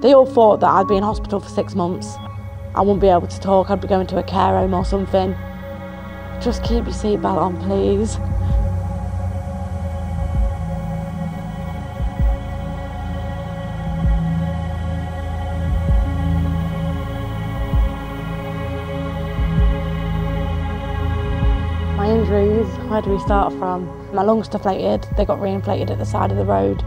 They all thought that I'd be in hospital for 6 months. I wouldn't be able to talk, I'd be going to a care home or something. Just keep your seatbelt on, please. My injuries, where do we start from? My lungs deflated, they got reinflated at the side of the road.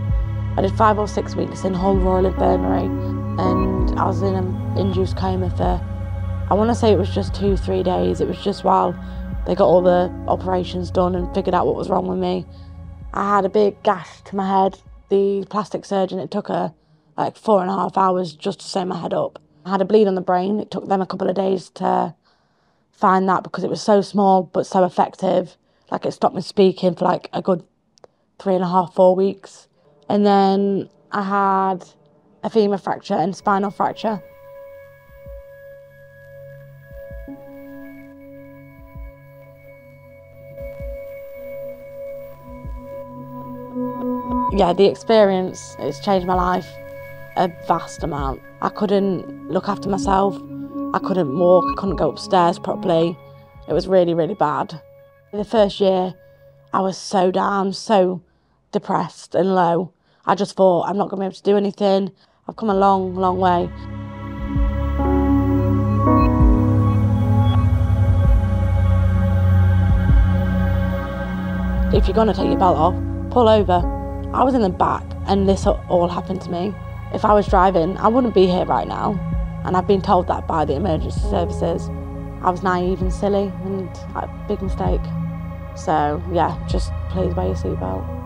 I did 5 or 6 weeks in Hull Royal Infirmary, and I was in an induced coma for, I want to say it was just 2-3 days. It was just while they got all the operations done and figured out what was wrong with me. I had a big gash to my head. The plastic surgeon, it took her like 4.5 hours just to sew my head up. I had a bleed on the brain. It took them a couple of days to find that because it was so small but so effective. Like, it stopped me speaking for like a good 3.5-4 weeks. And then I had a femur fracture and spinal fracture. Yeah, the experience, it's changed my life a vast amount. I couldn't look after myself. I couldn't walk, I couldn't go upstairs properly. It was really, really bad. In the first year, I was so down, so depressed and low. I just thought, I'm not going to be able to do anything. I've come a long, long way. If you're going to take your belt off, pull over. I was in the back and this all happened to me. If I was driving, I wouldn't be here right now. And I've been told that by the emergency services. I was naive and silly and a big mistake. So yeah, just please wear your seatbelt.